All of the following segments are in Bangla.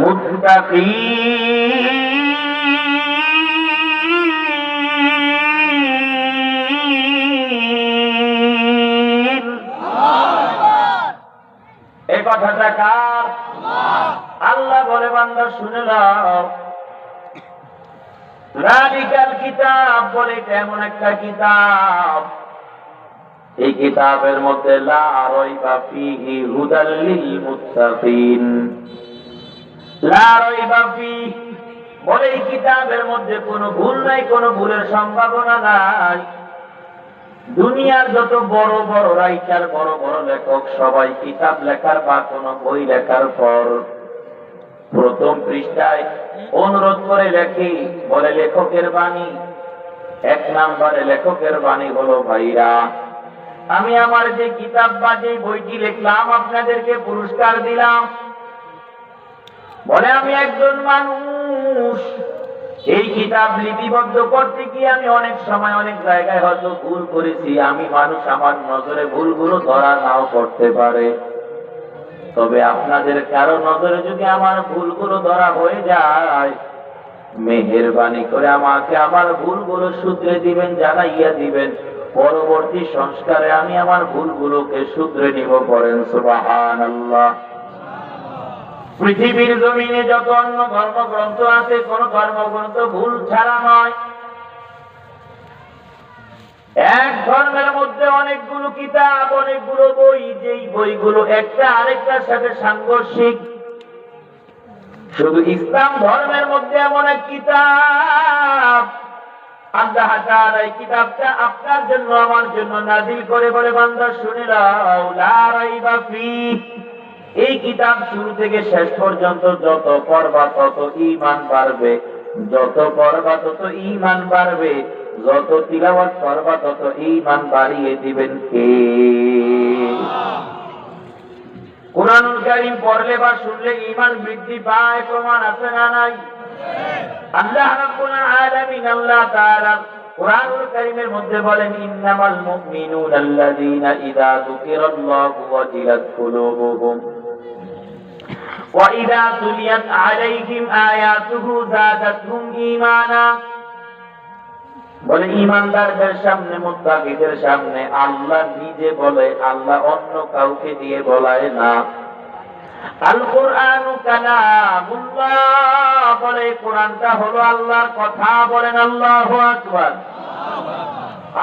মুত্তাকিন। এই কথাটা কার? আল্লাহ বলে বান্দা শুনে নাও, যালিকাল কিতাব বলে এটা এমন একটা কিতাব, এই কিতাবের মধ্যে লা রাইবা ফীহি হুদাল লিল মুত্তাকিন। লা রাইবা ফীহি বলে এই কিতাবের মধ্যে কোনো ভুল নাই, কোনো ভুলের সম্ভাবনা নাই। দুনিয়ার যত বড় বড় রাইটার, বড় বড় লেখক সবাই কিতাব লেখার বা কোনো বই লেখার পর প্রথম পৃষ্ঠায় অনুরোধ করে লেখে, বলে লেখকের বাণী। এক নম্বরে লেখকের বাণী হলো, ভাইরা আমি আমার যে কিতাব বা যে বইটি লিখলাম আপনাদেরকে পুরস্কার দিলাম। বলে আমি একজন মানুষ, এই কিতাব লিপিবদ্ধ করতে গিয়ে আমি অনেক সময় অনেক জায়গায় হয়তো ভুল করেছি। আমি মানুষ, আমার নজরে ভুলগুলো ধরা নাও করতে পারে, তবে আপনাদের কারো নজরে যদি আমার ভুলগুলো ধরা হয়ে যায়, মেহেরবানি করে আমাকে আমার ভুলগুলো শুধরে দিবেন, জানাইয়া দিবেন। পরবর্তী সংস্কারে আমি আমার ভুলগুলোকে শুধরে নিব। পড়েন সুবহানাল্লাহ। পৃথিবীর জমিনে যত অন্য ধর্মগ্রন্থ আছে, কোন ধর্মগ্রন্থ ভুল ছাড়া নয়। এক ধর্মের মধ্যে অনেকগুলো কিতাব, অনেকগুলো বই, যেই বইগুলো একটা আরেকটার সাথে সাংঘর্ষিক। শুধু ইসলাম ধর্মের মধ্যে এমন এক কিতাব, আল্লাহ তাআলা এই কিতাবটা আপনার জন্য আমার জন্য নাযিল করে বলে, বান্দা শুনে নাও, লা রাইবা ফীহি। এই কিতাব শুরু থেকে শেষ পর্যন্ত যত পড়বা তত ঈমান বাড়বে, যত পড়বা তত ঈমান বাড়বে, যত তিলাওয়াত করবা তত ঈমান বাড়িয়ে দিবেন কে? কুরআনুল কারীম পড়লে বা শুনলে ঈমান বৃদ্ধি পায়, প্রমাণ আছে না নাই? আল্লাহ রাব্বুল আলামিন আল্লাহ তাআলা কুরআনুল কারীমের মধ্যে বলেন, ইন্নামাল মুমিনুনা আল্লাযীনা ইযা যুকিরাল্লাহু ওয়াজিলাত কুলুবুহুম ওয়া ইযা তুলিয়াত আলাইহিম আয়াতুহু যাদাতহুম ঈমানা। বলে ঈমানদারদের সামনে, মুত্তাকিদের সামনে আল্লাহ নিজে বলে, আল্লাহ অন্য কাউকে দিয়ে বলায় না। আল কুরআনু কালামুল্লাহ, বলে কোরআনটা হলো আল্লাহর কথা। বলেন আল্লাহু আকবার।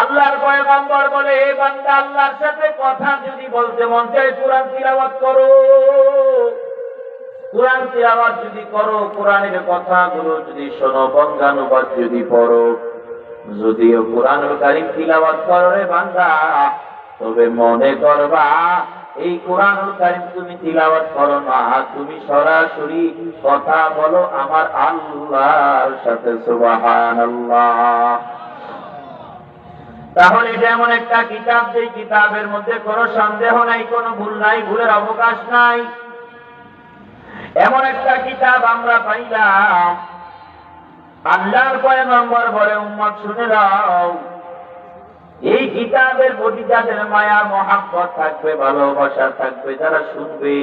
আল্লাহর পয়গম্বর বলে, হে বান্দা, আল্লাহর সাথে কথা যদি বলতে মন চায় কোরআন তিলাওয়াত করো। কোরআন তিলাওয়াত যদি করো, কোরআনের কথাগুলো যদি শোনো, বঙ্গানুবাদ যদি পড়ো, যদিও কুরআনুল কারীম তিলাওয়াত করো রে বান্দা, তবে মনে করবা এই কুরআনুল কারীম তুমি তিলাওয়াত করো না, তুমি সরাসরি কথা বলো আমার আল্লাহর সাথে। সুবহানাল্লাহ। তাহলে এটা এমন একটা কিতাব, যে কিতাবের মধ্যে কোনো সন্দেহ নাই, কোনো ভুল নাই, ভুলের অবকাশ নাই। এমন একটা কিতাব আমরা পাইলাম। আল্লাহর পয়গম্বর বলে, উম্মত শুনে নাও, এই কিতাবের প্রতি যাদের মায়া মহাব্বত থাকবে, ভালোবাসা থাকবে, যারা শুনবে,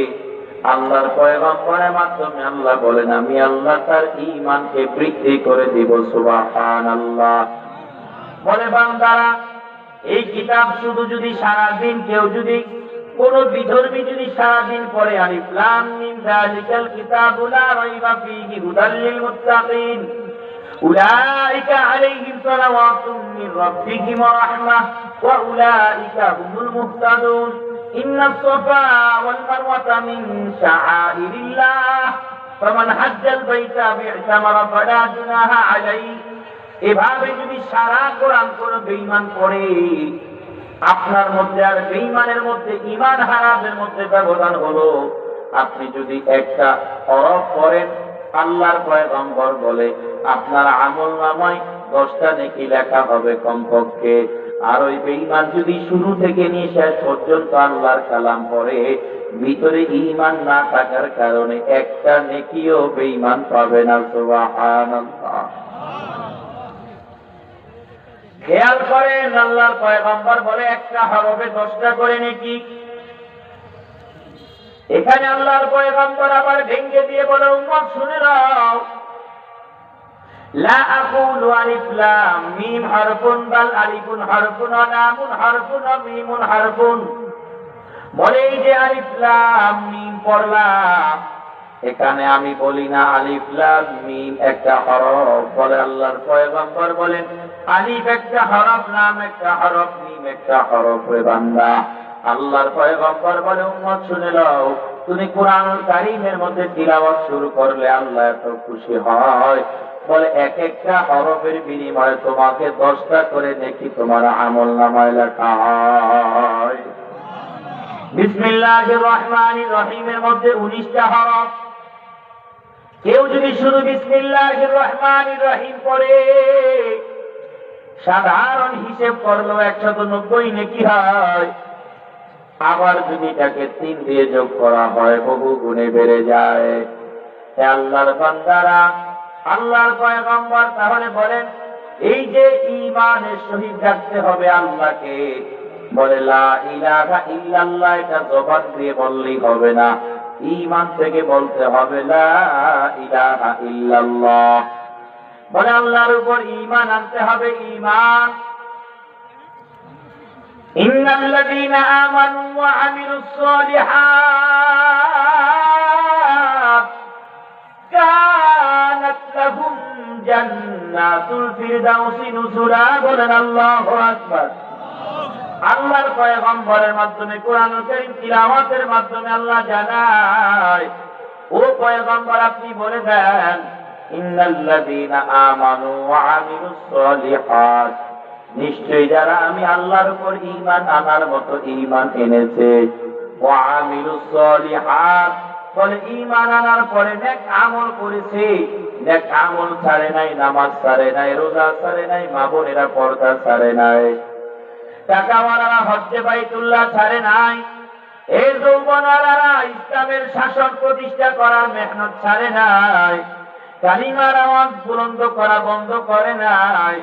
আল্লাহর পয়গম্বরের মাধ্যমে আল্লাহ বলেন, আমি আল্লাহ তার ঈমানকে বৃদ্ধি করে দিব। সুবহানাল্লাহ। বলে বান্দারা, এই কিতাব শুধু যদি সারাদিন কেউ যদি কোন বিধর্মী যদি সারাদিন পড়ে, আলিফ লাম মিম যালিকাল কিতাবু লা রাইবা ফীহি হুদাল লিল মুত্তাকিন উলাইকা আলাইহিম সালাওয়াতুম মির রাব্বিহিম ওয়া রাহমাহ ওয়া উলাইকা হুমুল মুহতাদুন ইন্নাস সাফা ওয়াল মারওয়াতা মিন শাআইরিল্লাহ ফামান হাজ্জাল বাইতা বি'তামারা ফালা জুনাহা আলাইহি। এভাবে যদি সারা কোরআন কোন বেঈমান পড়ে, আপনার মধ্যে আর বেঈমানের মধ্যে, ঈমান হারাদের মধ্যে ব্যবধান হলো। আপনি যদি একটা হরফ পড়েন, আল্লাহর পয়গম্বর বলে আপনার আমলনামায় 10টা নেকি লেখা হবে কমপক্ষে। আর ওই বেঈমান যদি শুরু থেকে নিয়ে শেষ পর্যন্ত আল্লাহর কালাম পড়ে, ভিতরে ঈমান না থাকার কারণে একটা নেকিও বেঈমান পাবে না। সুবহানাল্লাহ। খেয়াল করেন, আল্লাহর পয়গম্বর বলে একটা হরফে 10টা করে নেকি। এখানে আল্লাহর পয়গম্বর আবার ভেঙে দিয়ে বলে, উম্মত শুনে নাও, লা আকুলু আলিফ লাম মিম হারফুন বাল আলিফুন হারফুন ওয়া লামুন হারফুন ওয়া মিমুন হারফুন। বলে এই যে আলিফ লাম মিম পড়লাম, এখানে আমি বলি না আলিফ লাম মিম একটা হরফ। বলে আল্লাহর পয়গম্বর বলেন, আলিফ একটা হরফ, লাম একটা হরফ, মিম একটা হরফ। রে বান্দা, আল্লাহর পয়গম্বর বলে, উম্মত শুনে নাও, তুমি কুরআনুল কারীমের মধ্যে তিলাওয়াত শুরু করলে আল্লাহ এত খুশি হয়, বলে এক একটা হরফের বিনিময়ে তোমাকে 10টা করে নেকি তোমার আমলনামায় লেখা হয়। বিসমিল্লাহির রহমানির রহিমের মধ্যে 19টা হরফ। কেউ যদি শুধু বিসমিল্লাহির রহমানির রহিম পড়ে, সাধারণ হিসেব করলেও 190 নেকি হয়। আবার যদি এটাকে 3 দিয়ে যোগ করা হয়, বহু গুণে বেড়ে যায়। হে আল্লাহর বান্দারা, আল্লাহর পয়গম্বর তাহলে বলেন, এই যে ঈমানের সহিত ডাকতে হবে আল্লাহকে, বলে লা ইলাহা ইল্লাল্লাহ, এটা জবান দিয়ে বললেই হবে না, ঈমান থেকে বলতে হবে লা ইলাহা ইল্লাল্লাহ। বলে আল্লাহর উপর ঈমান আনতে হবে। ঈমান, ইন্নাল্লাযীনা আমানু ওয়া আমিলুস সালিহাত কানাত লাহুম জান্নাতুল ফিরদাউসি নুজুলা। বলেন আল্লাহু আকবার। আল্লাহর পয়গম্বরের মাধ্যমে কুরআনুল কারীম তিলাওয়াতের মাধ্যমে আল্লাহ জানায়, ও পয়গম্বর আপনি বলে দেন, ইন্নাল্লাযীনা আমানু ওয়া আমিলুস সালিহাত, নিশ্চয়ই যারা আমি আল্লাহর উপর ঈমান আনার মতো ঈমান এনেছে, ওয়া আমিলুস সালিহাত, বলে ঈমান আনার পরে নেক আমল করেছে, নেক আমল ছাড়ে নাই, নামাজ ছাড়ে নাই, রোজা ছাড়ে নাই, মা বোনেরা পর্দা ছাড়ে নাই, টাকাওয়ালারা হজ্জে বাইতুল্লাহ ছাড়ে নাই, এই যৌবনওয়ালারা ইসলামের শাসন প্রতিষ্ঠা করার মেহনত ছাড়ে নাই, কালিমার আওয়াজ বুলন্দ করা বন্ধ করে নাই,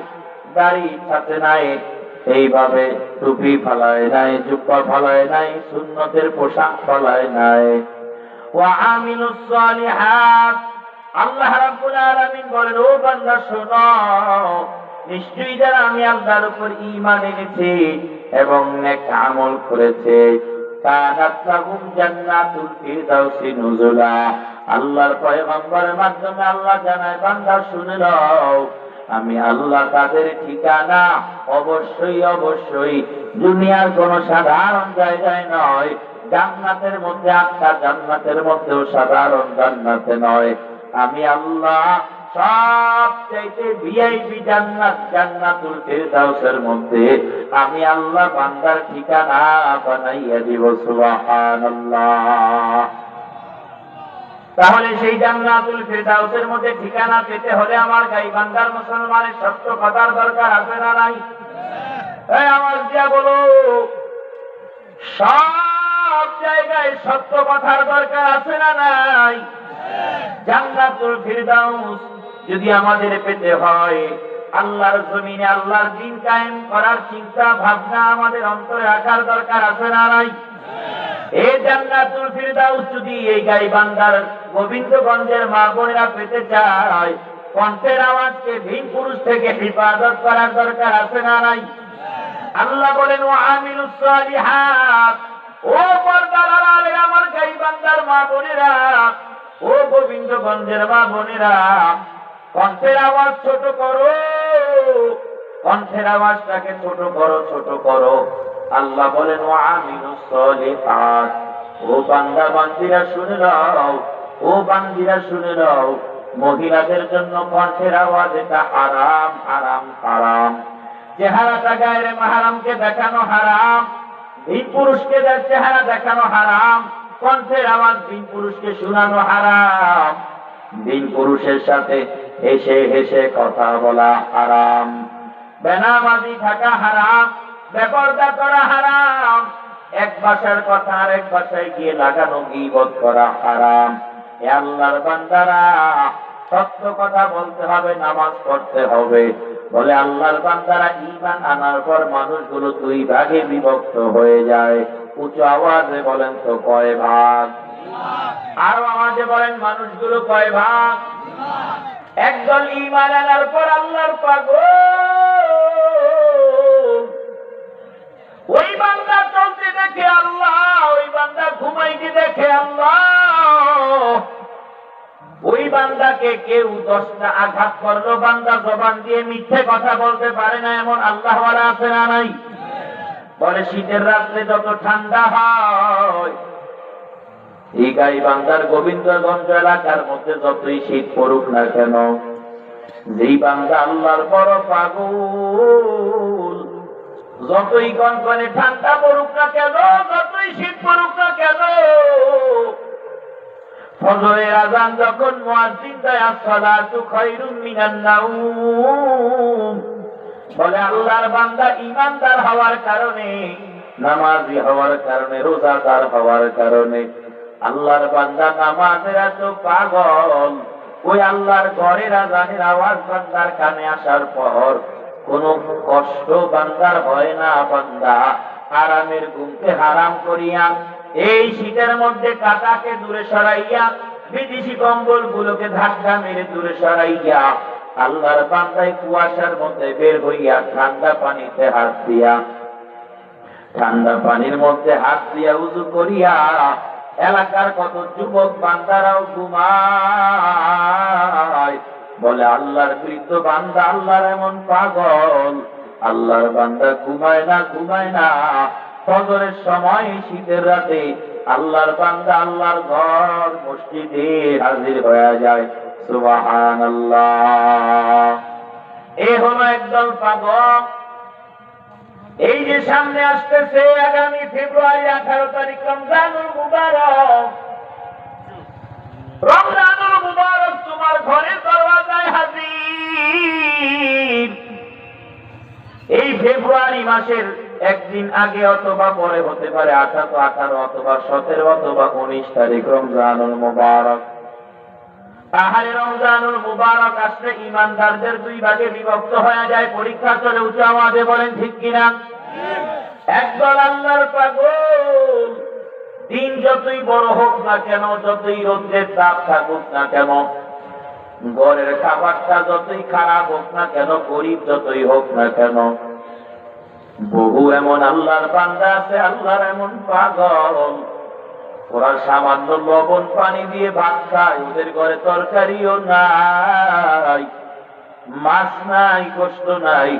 দাড়ি ছাড়ে নাই, এইভাবে টুপি ফালায় নাই, জুব্বা ফালায় নাই, সুন্নতের পোশাক ফালায় নাই। ওয়া আমিলুস সালিহাত, আল্লাহ রাব্বুল আলামিন বলেন, ও বান্দা শোনো, নিশ্চয়ই যারা আমি আল্লাহর উপর ঈমান এনেছে এবং নেক আমল করেছে, কানাত লাহুম জান্নাতুল ফিরদাউসি নুজুলা। আল্লাহর পয়গম্বরের মাধ্যমে আল্লাহ জানায়, বান্দা শুনে নাও, আমি আল্লাহ তাদের ঠিকানা অবশ্যই অবশ্যই দুনিয়ার কোন সাধারণ জায়গায় নয়, জান্নাতের মধ্যে, 8টা জান্নাতের মধ্যেও সাধারণ জান্নাতে নয়, আমি আল্লাহ সবচাইতে ভিআইপি জান্নাত, জান্নাতুল ফিরদাউসের মধ্যে আমি আল্লাহ বান্দার ঠিকানা বানাইয়া দিব। সুবহানাল্লাহ। তাহলে সেই জান্নাতুল ফিরদাউসের মধ্যে ঠিকানা পেতে হলে আমার গাইবান্ধার মুসলমানের সত্য কথার দরকার আছে না নাই? এই আওয়াজ দিয়া বলো, সব জায়গায় সত্য কথার দরকার আছে না নাই? জান্নাতুল ফিরদাউস যদি আমাদের পেতে হয়, আল্লাহর জমিনে আল্লাহর দ্বীন কায়েম করার চিন্তা ভাবনা আমাদের অন্তরে রাখার দরকার আছে না নাই? এই জান্নাতুল ফিরদাউস যদি এই গাইবান্ধার গোবিন্দগঞ্জের মা বোনেরা পেতে চায়, কণ্ঠের আওয়াজকে ভিন পুরুষ থেকে হেফাজত করার দরকার আছে না নাই? আল্লাহ বলেন, ওয়া আমিলুস সালিহাত, ও পর্দার আড়ালে আমার গাইবান্ধার মা বোনেরা, ও গোবিন্দগঞ্জের মা বোনেরা, কণ্ঠের আওয়াজ ছোট করো, কণ্ঠের আওয়াজটাকে ছোট করো, ছোট করো। আল্লাহ বলেন, ওয়া আমিলুস সালিহাত, ও বান্দা বান্দীরা শুনে নাও, ও বান্দীরা শুনে নাও, মহিলাদের জন্য কণ্ঠের আওয়াজ এটা হারাম, হারাম, হারাম। চেহারাটা গায়রে মাহরামকে দেখানো হারাম, ভিন পুরুষকে চেহারা দেখানো হারাম, কণ্ঠের আওয়াজ ভিন পুরুষকে শোনানো হারাম, ভিন পুরুষের সাথে হেসে হেসে কথা বলা হারাম, বেনামাজি থাকা হারাম, বেপরদা করা হারাম, এক ভাষার কথা আর এক ভাষায় গিয়ে লাগানো গীবত করা হারাম। এ আল্লাহর বান্দারা, সত্য কথা বলতে হবে, নামাজ পড়তে হবে। বলে আল্লাহর বান্দারা, ঈমান আনার পর মানুষগুলো 2 ভাগে বিভক্ত হয়ে যায়। উচ্চ আওয়াজে বলেন তো কয় ভাগ? আরো আমাদের বলেন মানুষগুলো কয় ভাগ? একদল ঈমান আনার পর আল্লাহর পাগল, ওই বান্দা চলতে দেখে আল্লাহ, ওই বান্দা ঘুমাইতে দেখে আল্লাহ। ওই বান্দাকে কেউ 10টা আঘাত করলো, বান্দা জবান দিয়ে মিথ্যে কথা বলতে পারে না, এমন আল্লাহওয়ালা আছে না নাই? বলে শীতের রাত্রে যত ঠান্ডা হয়, এই গাই বান্দার গোবিন্দগঞ্জ এলাকার মধ্যে যতই শীত পড়ুক না কেন, যেই বান্দা আল্লাহর বড় পাগল, যতই কনকনে ঠান্ডা পড়ুক না কেন, যতই শীত পড়ুক না কেন, ফজরের আযান যখন মুয়াজ্জিন দেয় আসসালাতু খায়রুম মিনান নাওম, বলে আল্লাহর বান্দা ঈমানদার হওয়ার কারণে, নামাজি হওয়ার কারণে, রোজাদার হওয়ার কারণে আল্লাহর বান্দা নামাজের এত পাগল, ওই আল্লাহর ঘরের আযানের আওয়াজ বান্দার কানে আসার পর কোন কষ্ট বান্দার হয় না। বান্দা আরামের ঘুমকে হারাম করিয়া, এই শীতের মধ্যে কাঁটাকে দূরে সরাইয়া, বিদেশি কম্বল গুলোকে ধাক্কা মেরে দূরে সরাইয়া, আল্লাহর বান্দায় কুয়াশার মধ্যে বের হইয়া ঠান্ডা পানিতে হাত দিয়া, ঠান্ডা পানির মধ্যে হাত দিয়া উযু করিয়া, এলাকার কত যুবক বান্দারাও ঘুমায়। বলে আল্লাহর বৃদ্ধ বান্দা আল্লাহর এমন পাগল, আল্লাহর বান্দা ঘুমায় না, ঘুমায় না। ফজরের সময় শীতের রাতে আল্লাহর বান্দা আল্লাহর ঘর মসজিদে হাজির হয়ে যায়। সুবহানাল্লাহ। এ হলো একদল পাগল। এই যে সামনে আসতেছে আগামী ফেব্রুয়ারি 18 তারিখ রমজানুল মুবারক, রমজানুল মুবারক তোমার ঘরের দরওয়াজায় হাজির। এই ফেব্রুয়ারি মাসের একদিন আগে অথবা পরে হতে পারে 18 অথবা 17 অথবা 19 তারিখ রমজানুল মুবারক। তাহলে রমজানুল মুবারক আসলে ঈমানদারদের দুই ভাগে বিভক্ত হয়ে যায়। পরীক্ষা চলে, উচ্চ আওয়াজে বলেন ঠিক কিনা? একদল আল্লাহর পাগল, দিন যতই বড় হোক না কেন, যতই রোদের তাপ থাকুক না কেন, ঘরের খাবারটা যতই খারাপ হোক না কেন, গরিব যতই হোক না কেন, বহু এমন আল্লাহর বান্দা আছে, আল্লাহর এমন পাগল, ওরা সামান্য লবণ পানি দিয়ে ভাত খায়, ওদের ঘরে তরকারিও নাই, মাছ নাই, গোশত নাই।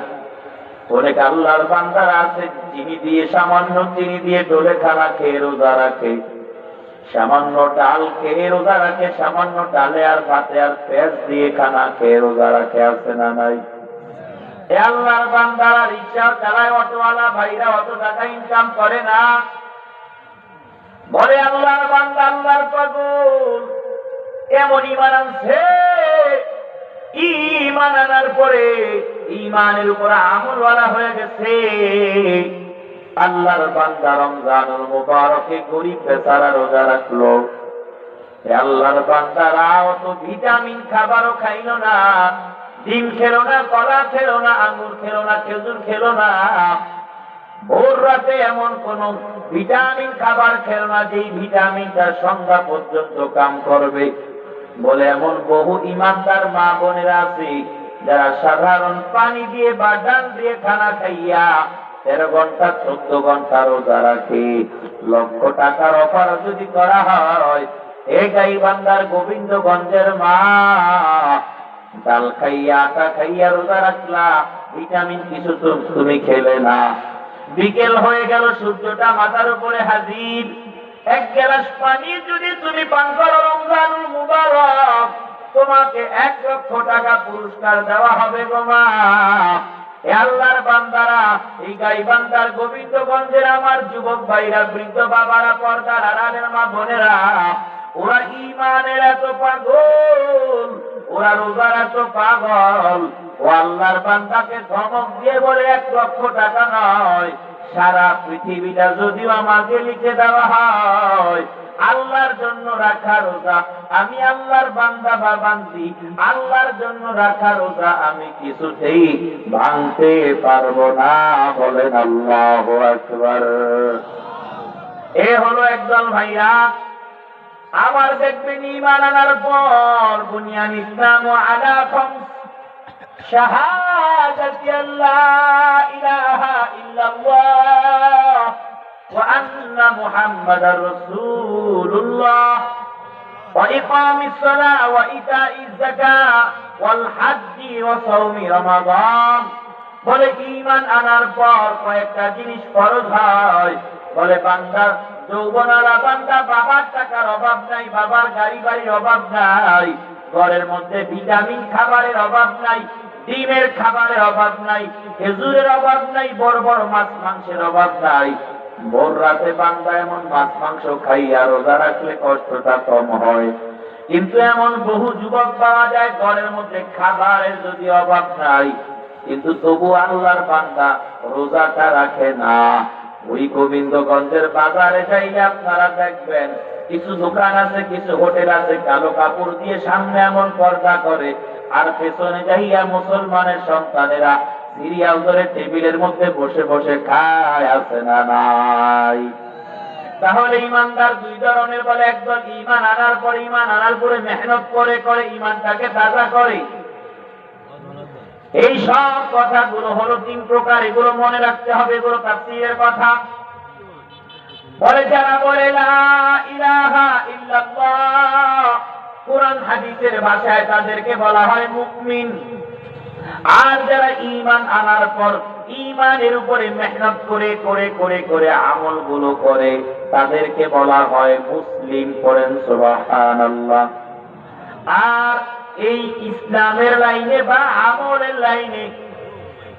অনেক আল্লাহর বান্দারা আছে চিনি দিয়ে, সামান্য চিনি দিয়ে ডোলে খানা খেয়ে রোজা রাখে, সামান্য ডাল খেয়ে রোজা রাখে, সামান্য ডালে আর ভাতে আর পেঁয়াজ দিয়ে খানা খেয়ে রোজা রাখে, আছে না নাই? আল্লাহর বান্দারা রিক্সা চালায়, অটোওয়ালা ভাইরা অত টাকা ইনকাম করে না। বলে আল্লাহর বান্দা আল্লাহর পাগল, এমন ঈমান আনছে, ঈমান আনার পরে ঈমানের উপর আমলওয়ালা হয়ে গেছে। আল্লাহর বান্দা রমজানুল মুবারকে গরিব বেচারা রোজা রাখলো। আল্লাহর বান্দারা অত ভিটামিন খাবারও খাইল না, ডিম খেলো না, কলা খেলো না, আঙ্গুর খেলো না, খেজুর খেলো না, ভোর রাতে এমন কোন ভিটামিন খাবার খেলো না যেই ভিটামিনটা সন্ধ্যা পর্যন্ত কাম করবে। বলে এমন বহু ঈমানদার মা বোনেরা আছে যারা সাধারণ পানি দিয়ে বা ডাল দিয়ে খানা খাইয়া 13 ঘন্টা 14 ঘন্টা রোজা রাখে। লক্ষ টাকার অফার যদি করা হয়, এ গাইবান্ধার গোবিন্দগঞ্জের মা, ডাল খাইয়া আটা খাইয়া রোজা রাখলা, ভিটামিন কিছু তুমি খেলে না। বিকেল হয়ে গেল, সূর্যটা মাথার উপরে হাজির, এক গ্লাস পানি যদি তুমি পান করো রমজানুল মুবারক, তোমাকে 1 লক্ষ টাকা পুরস্কার দেওয়া হবে গো মা। এ আল্লাহর বান্দারা, এই গাইবান্ধার গোবিন্দগঞ্জের আমার যুবক ভাইরা, বৃদ্ধ বাবারা, পর্দার আড়ালের মা বোনেরা, ওরা ঈমানের এত পাগল, ওরা রোজার এত পাগল, ও আল্লাহর বান্দাকে ধমক দিয়ে বলে 1 লক্ষ টাকা নয়, সারা পৃথিবীটা যদিও আমাকে লিখে দেওয়া হয়, আল্লাহর জন্য রাখা রোজা, আমি আল্লাহর বান্দা বা বান্দি, আল্লাহর জন্য রাখা রোজা আমি কিছুতেই ভাঙতে পারবো না। বলেন আল্লাহু আকবার। এ হলো একদল ভাইয়া, আমার দেখবেন ঈমান আনার পর বুনিয়ান ইসলাম আলা খামস শাহাদাতি আল্লা ইলাহা ইল্লাল্লাহ ওয়া আন্না মুহাম্মাদার রাসূলুল্লাহ ওয়া ইকামিস সালাহ ওয়া ইতাইজ যাকাত ওয়াল হজ্জি ওয়া সাওমি রমাদান। বলে ঈমান আনার পর কয়েকটা জিনিস ফরজ হয়। বলে বান্দা যৌবনারা বান্দা বাবার টাকার অভাব নাই, বাবার গাড়ি বাড়ির অভাব নাই, ঘরের মধ্যে ভিটামিন খাবারের অভাব নাই, ডিমের খাবারের অভাব নাই, খেজুরের অভাব নাই, বড় বড় মাছ মাংসের অভাব নাই। ভোর রাতে বান্দা এমন মাছ মাংস খাইয়া রোজা রাখলে কষ্টটা কম হয়। কিন্তু এমন বহু যুবক পাওয়া যায় ঘরের মধ্যে খাবারের যদি অভাব নাই, কিন্তু তবু আল্লাহর বান্দা রোজাটা রাখে না। ওই গোবিন্দগঞ্জের বাজারে যাইলে আপনারা দেখবেন কিছু দোকান আছে, কিছু হোটেল আছে, কালো কাপড় দিয়ে সামনে এমন পর্দা করে, আর পেছনে যাইয়া মুসলমানের সন্তানেরা সিরিয়াল ধরে টেবিলের মধ্যে বসে বসে খায়, আছে না নাই? তাহলে ইমানদার দুই ধরনের। বলে একদল ঈমান আনার পরে মেহনত করে করে ঈমানটাকে তাজা করে। এই সব কথাগুলো হলো তিন প্রকার, এগুলো মনে রাখতে হবে, এগুলো তাফসীরের কথা। বলে যারা বলে লা ইলাহা ইল্লাল্লাহ কোরআন হাদিসের ভাষায় তাদেরকে বলা হয় মুমিন। আর যারা ঈমান আনার পর ঈমানের উপরে মেহনত করে করে করে করে আমলগুলো করে তাদেরকে বলা হয় মুসলিম। পড়েন সুবহানাল্লাহ। আর এই ইসলামের লাইনে বা আমলের লাইনে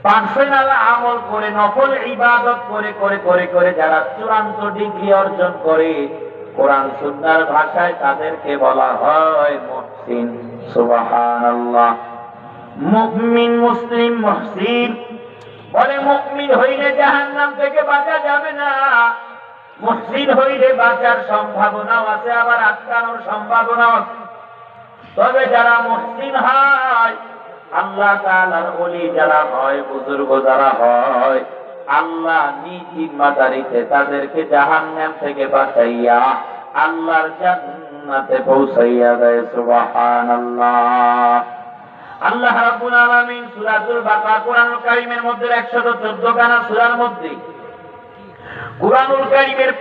পার্সোনাল আমল করে নফল ইবাদত করে করে করে করে যারা চূড়ান্ত ডিগ্রি অর্জন করে কোরআন সুন্নাহর ভাষায় তাদেরকে বলা হয় মুহসিন। সুবহানাল্লাহ। মুমিন, মুসলিম, মুহসিন। বলে মুমিন হইলে জাহান্নাম থেকে বাঁচা যাবে না, মুহসিন হইলে বাঁচার সম্ভাবনাও আছে, আবার আটকানোর সম্ভাবনাও আছে। তবে যারা মুহসিন হয়, আল্লাহ তাআলার ওলি যারা হয়, বুজুর্গ যারা হয়, আল্লাহ নিজ জিম্মাদারিতে তাদেরকে জাহান্নাম থেকে বাঁচাইয়া আল্লাহর জান্নাতে পৌঁছাইয়া দেয়। সুবহানাল্লাহ। আল্লাহ রাব্বুল আলামিন সূরাতুল বাকারা কোরআনুল কারীমের মধ্যে 114 খানা সূরার মধ্যে কোরআনুল কারীমের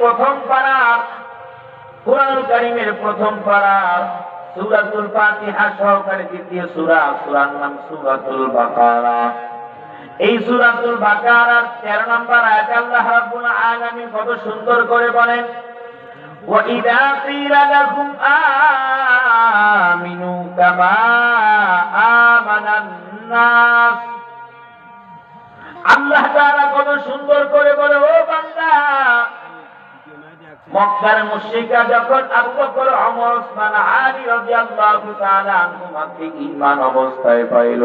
প্রথম পারার সূরাতুল ফাতিহা সহকারে দ্বিতীয় সূরার নাম সূরাতুল বাকারা। এই সূরাতুল বাকারার 13 নম্বর আয়াতে আল্লাহ রাব্বুল আলামিন কত সুন্দর করে বলেন, ওয়া ইযা ক্বিলা লাকুম আমিনু কামা আমানান নাস। আল্লাহ তাআলা কত সুন্দর করে বলে, ও বান্দা, মক্কার মুশরিকরা যখন আবু বকর, ওমর, ওসমান, আলী রাদিয়াল্লাহু তাআলা আনহুমাকে ঈমান অবস্থায় পাইল,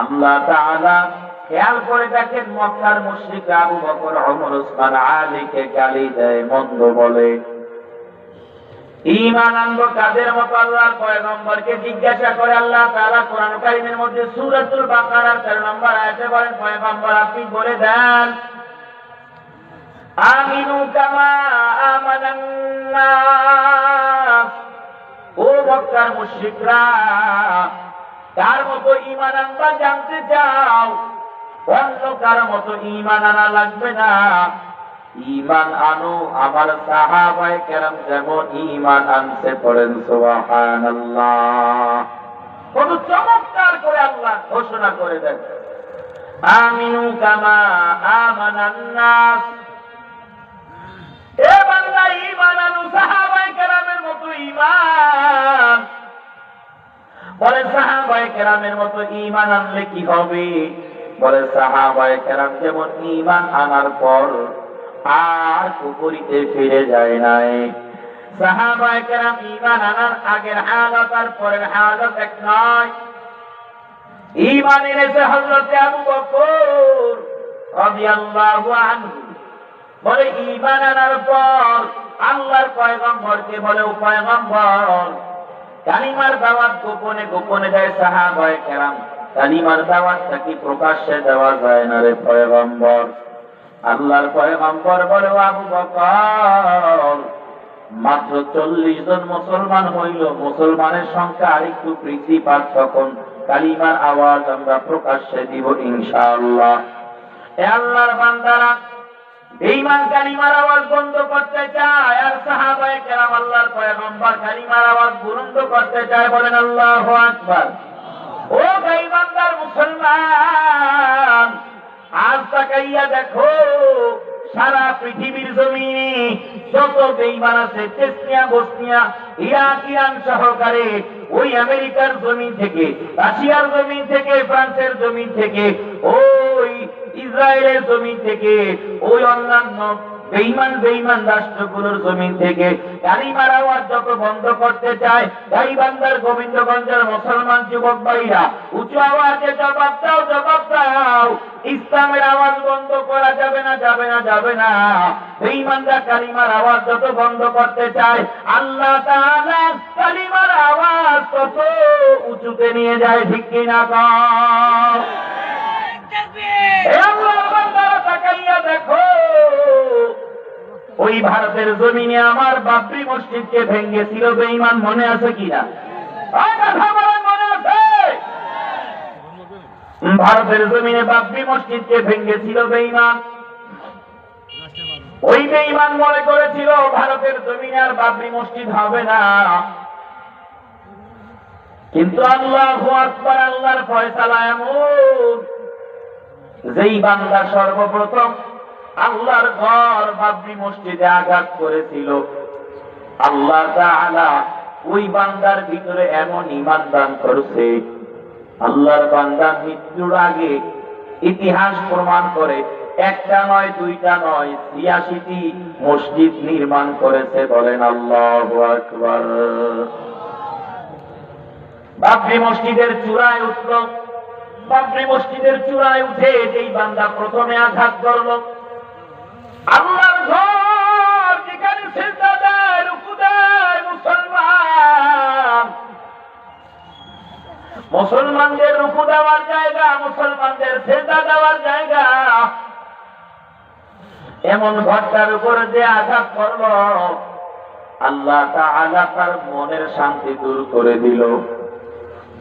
আল্লাহ তাআলা খেয়াল করে দেখেন মক্কার মুশরিকরা আবু বকর, ওমর, ওসমান, আলীকে গালি দেয়, মন্দ বলে। ঈমান আনবো কাদের মতো? আল্লাহর পয়গম্বরকে জিজ্ঞাসা করে আল্লাহ তাআলা কোরআন কারীমের মধ্যে সূরাতুল বাকারার 13 নম্বর আয়াতে বলেন, পয়গম্বর আপনি বলে দেন, আমিনু কামা আমানান নাস। ও মক্কার মুশরিকরা, কার মতো ঈমান আনবা জানতে চাও? অন্য কার মতো ঈমান আনা লাগবে না। ঈমান আনো আমার সাহাবায়ে কেরাম যেমন ঈমান আনছে। পড়েন সুবহানাল্লাহ। কত চমৎকার করে আল্লাহ ঘোষণা করে দেন, আমিনু কামা আমানান নাস। এ বান্দা ঈমান আনো সাহাবায়ে কেরামের মতো ঈমান। বলে সাহাবায়ে কেরামের মতো ঈমান আনলে কি হবে? বলে সাহাবায়ে কেরাম যেমন ঈমান আনার পর আর কুফরিতে ফিরে যায় নাই। সাহাবায়ে কেরাম ঈমান আনার আগের হালত আর পরের হালত এক নয়। ঈমান এনেছে হযরত আবু বকর রাদিয়াল্লাহু আনহু। বলে ঈমান আনার পর আল্লাহর পয়গম্বরকে বলে, ও পয়গম্বর, কালিমার দাওয়াত গোপনে গোপনে দেয় সাহাবায়ে কেরাম, কালিমার দাওয়াতটা কি প্রকাশ্যে দেওয়া যায় না রে পয়গম্বর? আল্লাহর পয়গম্বর বলে, আবু বকর, মাত্র 40 জন মুসলমান হইল। মুসলমানের সংখ্যা আরেকটু বৃদ্ধি পাক, তখন কালিমার আওয়াজ আমরা প্রকাশ্যে দিব ইনশাআল্লাহ। এ আল্লাহর বান্দারা, বেঈমান কালিমার আওয়াজ বন্ধ করতে চায়, আর সাহাবায়ে কেরাম আল্লাহর পয়গম্বর কালিমার আওয়াজ বুলন্দ করতে চায়। বলেন আল্লাহু আকবার। ও বেঈমানদার মুসলমান, আজ তাকাইয়া দেখো সারা পৃথিবীর জমিনে যত বেঈমান আছে, চেচনিয়া, বসনিয়া, ইরাক, ইরান সহকারে, ওই আমেরিকার জমিন থেকে, রাশিয়ার জমিন থেকে, ফ্রান্সের জমিন থেকে, ওই ইসরায়েলের জমিন থেকে, ওই অন্যান্য বেঈমান রাষ্ট্রগুলোর জমিন থেকে কালিমার আওয়াজ যত বন্ধ করতে চায়, গাইবান্ধার গোবিন্দগঞ্জের মুসলমান যুবক ভাইরা উঁচু আওয়াজে জবাব দাও, জবাব দাও। ইসলামের আওয়াজ বন্ধ করা যাবে না, যাবে না, যাবে না। বেঈমানরা কালিমার আওয়াজ যত বন্ধ করতে চায়, আল্লাহ তাআলা কালিমার আওয়াজ তত উঁচুতে নিয়ে যায়। ঠিক কিনা কও? আল্লাহর বান্দারা তাকাইয়া দেখো, ওই ভারতের জমিনে আমার বাবরি মসজিদকে ভেঙ্গেছিল বেঈমান, মনে আছে কিনা? মনে আছে? ভারতের জমিনে বাবরি মসজিদকে ভেঙ্গেছিল বেঈমান। ওই বেঈমান মনে করেছিল ভারতের জমিনে আর বাবরি মসজিদ হবে না, কিন্তু আল্লাহু আকবার, আল্লাহর ফয়সালা এমন, যেই বান্দা সর্বপ্রথম আল্লাহর ঘর বাবরি মসজিদে আঘাত করেছিল, আল্লাহ তাআলা ওই বান্দার ভিতরে এমন ঈমান দান করছে, আল্লাহর বান্দা মৃত্যুর আগে ইতিহাস প্রমাণ করে একটা নয়, দুইটা নয়, ৮৬টি মসজিদ নির্মাণ করেছে। বলেন আল্লাহু আকবার। বাবরি মসজিদের চূড়ায় উঠল, বাবরি মসজিদের চূড়ায় উঠে যেই বান্দা প্রথমে আঘাত করলো, আল্লাহর ঘর যেখানে সিজদা দেয়, রুকু দেয় মুসলমান, মুসলমানদের রুকু দেওয়ার জায়গা, মুসলমানদের সিজদা দেওয়ার জায়গা, এমন ঘরটার উপরে যে আঘাত করলো, আল্লাহ তাআলা তার মনের শান্তি দূর করে দিল।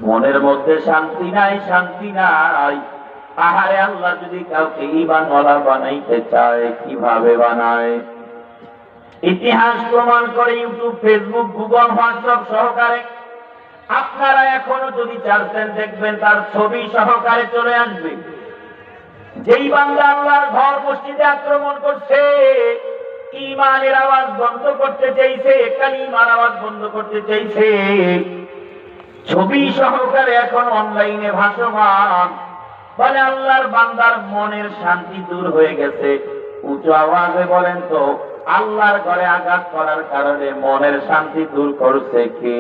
মনের মধ্যে শান্তি নাই, শান্তি নাই। আহারে, আল্লাহ যদি কাউকে ঈমানওয়ালা বানাইতে চায়, কিভাবে বানায়? ইতিহাস প্রমাণ করে, ইউটিউব, ফেসবুক, গুগল, হোয়াটসঅ্যাপ সহকারে আপনারা এখনো যদি চাচ্ছেন দেখবেন, তার ছবি সহকারে চলে আসবে। যেই বান্দা আল্লাহর ঘর মসজিদে আক্রমণ করছে, ঈমানের আওয়াজ বন্ধ করতে চাইছে, কালিমার আওয়াজ বন্ধ করতে চাইছে, ছবি সহকারে এখন অনলাইনে ভাসমান, বলে আল্লাহর বান্দার মনের শান্তি দূর হয়ে গেছে। উঁচু আওয়াজে বলেন তো, আল্লাহর ঘরে আঘাত করার কারণে মনের শান্তি দূর করছে কে?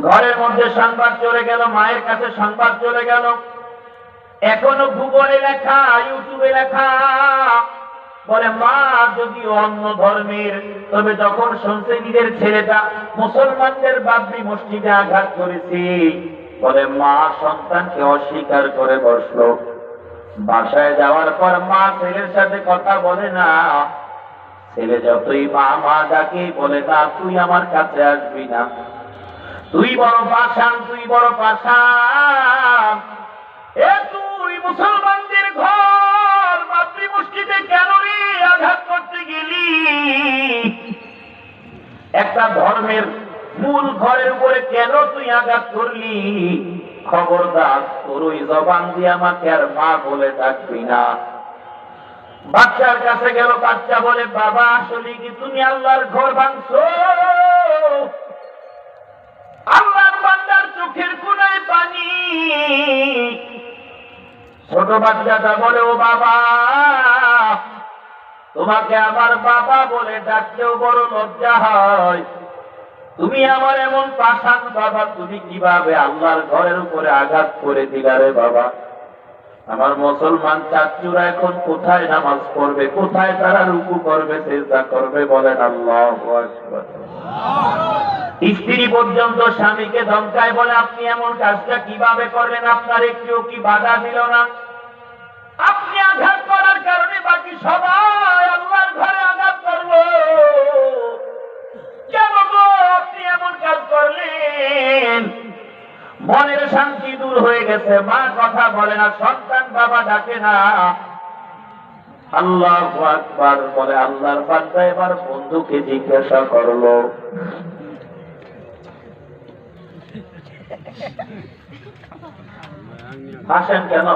ঘরের মধ্যে সংবাদ চলে গেল, মায়ের কাছে সংবাদ চলে গেল, এখনো গুগলে লেখা, ইউটিউবে লেখা, বলে মা যদি অন্য ধর্মের, তবে যখন শুনছে নিজের ছেলেটা মুসলমানদের বাবরি মসজিদে আঘাত করেছে, বলে মা সন্তানকে অস্বীকার করে বসলো। বাসায় যাওয়ার পর মা ছেলের সাথে কথা বলে না, ছেলে যতই মা মা ডাকে, বলে না, তুই আমার কাছে আসবি না, তুই বড় পাষাণ, তুই বড় পাষাণ, এ তুই মুসলমানদের ঘর বাবরি মসজিদে কেন রে আঘাত করতে গেলি? একটা ধর্মের মূল ঘরের উপরে কেন তুই আঘাত করলি? খবরদার, তোর ওই জবান দিয়ে আমাকে আর মা বলে ডাকবি না। বাচ্চার কাছে গেল, বাচ্চা বলে, বাবা আসলে কি তুমি আল্লাহর ঘর ভাঙছো? আল্লাহর বান্দার চোখের কোণায় পানি। ছোট বাচ্চাটা বলে, ও বাবা, তোমাকে আমার বাবা বলে ডাকতেও বড় লজ্জা হয়, তুমি আমার এমন পাষাণ বাবা, তুমি কিভাবে আল্লাহর ঘরের উপরে আঘাত করে দিলা রে বাবা? আমার মুসলমান চাচুরা এখন কোথায় নামাজ পড়বে, কোথায় তারা রুকু করবে, সিজদা করবে? বলেন আল্লাহু আকবার। স্ত্রী পর্যন্ত স্বামীকে ধমকায়, বলে আপনি এমন কাজটা কিভাবে করলেন? আপনার একটু কি বাধা দিল না? আপনি আঘাত করার কারণে বাকি সবাই আল্লাহর ঘরে আঘাত করলো। কাজ করলেন, মনের শান্তি দূর হয়ে গেছে। মা কথা বলে না, সন্তান বাবা ডাকে না। আল্লাহু আকবার বলে আল্লাহর বান্দা এবার বন্ধুকে জিজ্ঞাসা করলো, হাসেন কেন?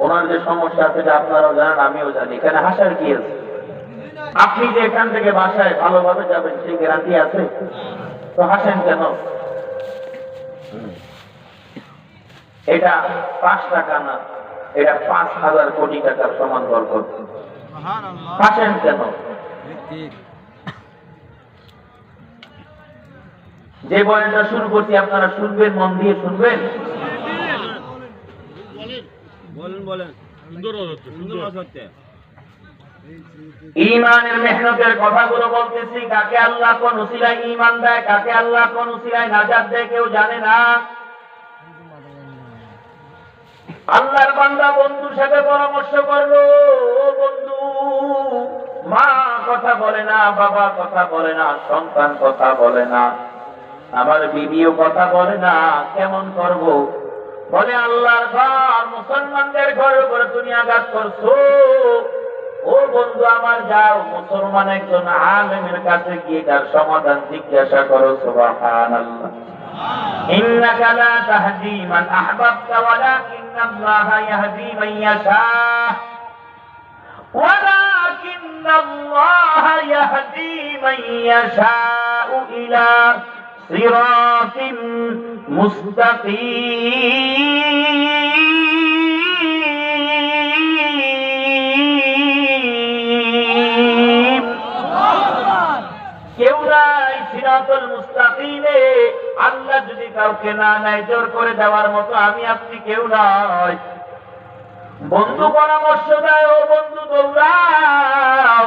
ওনার যে সমস্যা আছে আপনারাও জানেন, আমিও জানি। এখানে হাসার কি আছে? আপনি যে এখান থেকে বাসায় ভালোভাবে যাবেন সেই গ্যারান্টি আছে? তো হাসেন কেন? এটা 5 টাকা না, এটা 5,000 কোটি টাকার সমান বরকত। হাসেন কেন? যে বয়ানটা শুরু করছি আপনারা শুনবেন, মন দিয়ে শুনবেন। ঈমানের মেহনতের কথাগুলো বলতেছি। কাকে আল্লাহ কোন উসিলায় ঈমান দেয়, কাকে আল্লাহ কোন উসিলায় নাজাত দেয় কেউ জানে না। আল্লাহর বান্দা বন্ধুর সাথে পরামর্শ করলো, ও বন্ধু, মা কথা বলে না, বাবা কথা বলে না, সন্তান কথা বলে না, আমার বিবিও কথা বলে না, কেমন করব? বলে আল্লাহর ঘর, মুসলমানদের ঘরের উপরে তুমি আঘাত করছো। ও বন্ধু আমার, যাও মুসলমান একজন আলেমের কাছে গিয়ে তার সমাধান জিজ্ঞাসা করো। সুবহানাল্লাহ। ইন্নাকা লা তাহদি মান আহবাবতা ওয়ালাকিন্নাল্লাহা ইয়াহদি মান ইয়াশা, ওয়ালাকিন্নাল্লাহা ইয়াহদি মান ইয়াশাউ ইলা সিরাতিম মুস্তাকিম। কেউ নাই সিরাতুল মুস্তাকিমে। আল্লাহ যদি কাউকে না নেয়, জোর করে দেওয়ার মতো আমি আপনি কেউ নয়। বন্ধু পরামর্শ দেয়, ও বন্ধু দৌড়াও,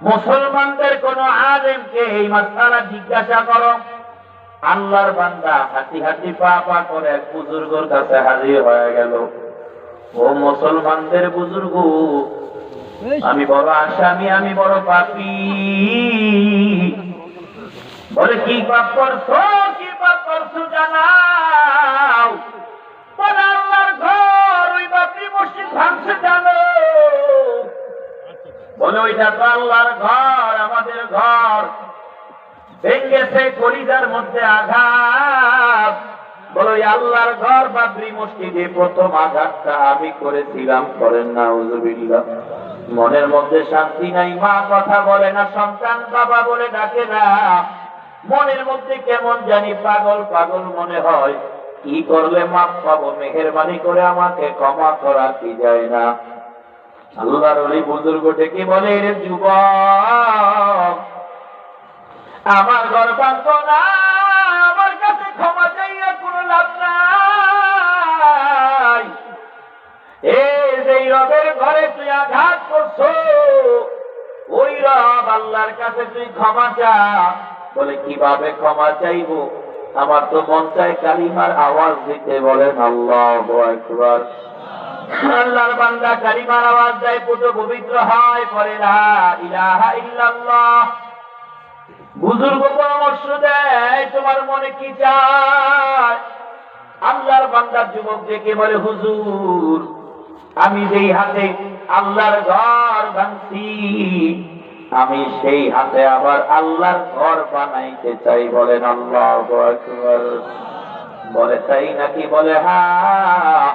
মুসলমানদের কোন আলেমকে এই মাসআলা জিজ্ঞাসা করো। আল্লাহর বান্দা হাঁটি হাঁটি পা পা করে এক বুজুর্গের কাছে হাজির হয়ে গেল। ও মুসলমানদের বুজুর্গ, আমি বড় আসামি, আমি বড় পাপী। বলে কি পাপ করছো, কি পাপ করছো জানাও। বলে আল্লাহর ঘর, ওই বাবরি মসজিদ ভাঙছে জানো। বলে ওইটা তো আল্লাহর ঘর, আমাদের ঘর ভেঙেছে, কলিজার মধ্যে আঘাত। বলো আল্লাহর ঘর বাবরি মসজিদে প্রথম আঘাতটা আমি করেছিলাম। করেন না নাউযুবিল্লাহ। মনের মধ্যে শান্তি নাই, মা কথা বলে না, সন্তান বাবা বলে ডাকে না। মনের মধ্যে কেমন জানি পাগল পাগল মনে হয়। কি করলে মাফ পাবো? মেহেরবানি করে আমাকে ক্ষমা করা কি যায় না? আল্লাহর ওই বুজুর্গ ডেকে বলে, রে যুবক, আমার ঘর ভাঙবো না, আমার কাছে ক্ষমা চাইয়া কোনো লাভ নাই। এই যে রবের ঘরে তুই আঘাত করছো, ওই রব আল্লাহর কাছে তুই ক্ষমা চা। বলে কিভাবে ক্ষমা চাইবো? আমার তো মন চায় কালিমার আওয়াজ দিতে। বলেন আল্লাহু আকবার। আল্লাহর বান্দা কালিমার আওয়াজ দেয়, পুরো পবিত্র হয়, পড়ে লা ইলাহা ইল্লাল্লাহ। বুজুর্গ পরামর্শ দেয়, তোমার মনে কি চায়? আল্লাহর বান্দার যুবক দেখে বলে, হুজুর, আমি যেই হাতে আল্লাহর ঘর ভাঙছি, আমি সেই হাতে আবার আল্লাহর ঘর বানাইতে চাই। বলেন আল্লাহু আকবার। বলে তাই নাকি? বলে হ্যাঁ।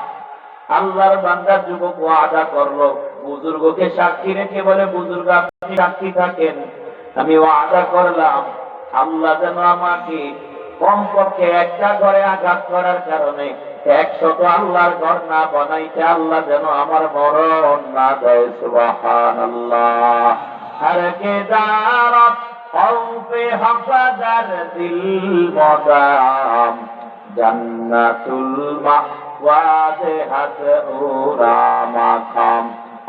আল্লাহর বান্দার যুবক ওয়াদা করলো, বুজুর্গকে সাক্ষী রেখে বলে, বুজুর্গ আপনি সাক্ষী থাকেন, আমি ওয়াদা করলাম আল্লাহ যেন আমাকে কমপক্ষে একটা ঘরে আঘাত করার কারণে 100 আল্লাহর ঘর না বানাইতে আল্লাহ যেন আমার মরণ না দেয়। সুবহানাল্লাহ। হর কে দারত খৌফে হাফাদার দিল মদাম, জান্নাতুল মাওয়াদে হাত উরা মাকাম।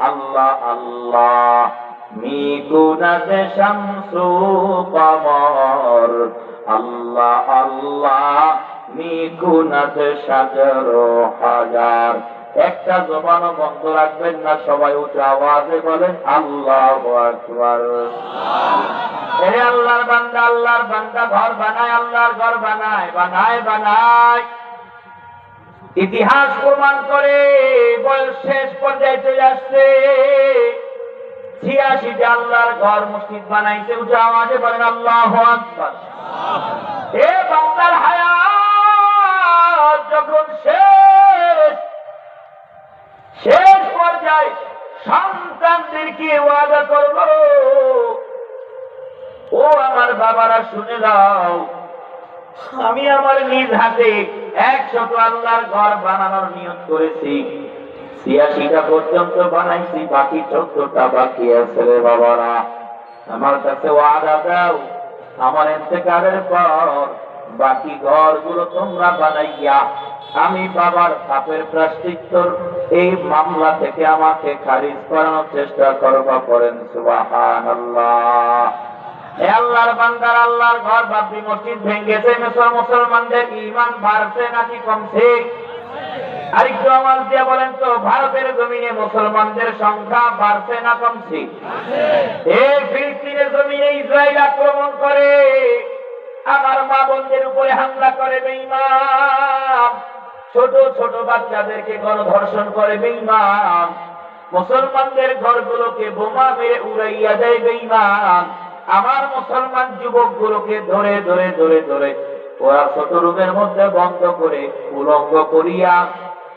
আল্লাহ আল্লাহ মিকুনাত শামসু কমর, আল্লাহ আল্লাহ মিকুনাত শাজর হাজার। একটা জবানও বন্ধ রাখবেন না, সবাই উচ্চ আওয়াজে বলেন আল্লাহু আকবার। হে আল্লাহর বান্দা ঘর বানায়, আল্লাহর ঘর বানায়। ইতিহাস প্রমাণ করে বয়স শেষ পর্যায়ে চলে আসছে, 86তে আল্লাহর ঘর মসজিদ বানাইছে। উঁচু আওয়াজে বলেন আল্লাহু আকবার। এ বান্দার হায়াত যখন শেষ পর্যায়ে সন্তানদেরকে ওয়াদা করলো, ও আমার বাবারা শুনে নাও, আমি আমার নিজ হাতে 100 আল্লাহর ঘর বানানোর নিয়ত করেছি, 86টা পর্যন্ত বানাইছি, বাকি 14টা বাকি আছে রে বাবারা। আমার কাছে ওয়াদা দাও, আমার ইন্তেকালের পর বাকি ঘরগুলো তোমরা বানাইয়া আমি বাবার পাপের প্রায়শ্চিত্ত এই মামলা থেকে আমাকে খারিজ করানোর চেষ্টা করবা। পড়েন সুবহানাল্লাহ। হে আল্লাহর বান্দার, আল্লাহর ঘর বাবরি মসজিদ ভেঙেছে, মুসলমানদের ঈমান বাড়ছে নাকি কমছে? আরেকটু আওয়াজ দিয়ে বলেন তো, ভারতের জমিনে মুসলমানদের সংখ্যা বাড়ছে না কমছে? এই ফিলিস্তিনের জমিনে ইসরায়েল আক্রমণ করে, আমার মা বোনদের উপরে হামলা করে বেঈমান, ছোট ছোট বাচ্চাদেরকে গণধর্ষণ করে বেঈমান, মুসলমানদের ঘরগুলোকে বোমা মেরে উড়াইয়া দেয় বেঈমান, আমার মুসলমান যুবকগুলোকে ধরে ধরে ধরে ধরে ওরা ছোট রুমের মধ্যে বন্ধ করে উলঙ্গ করিয়া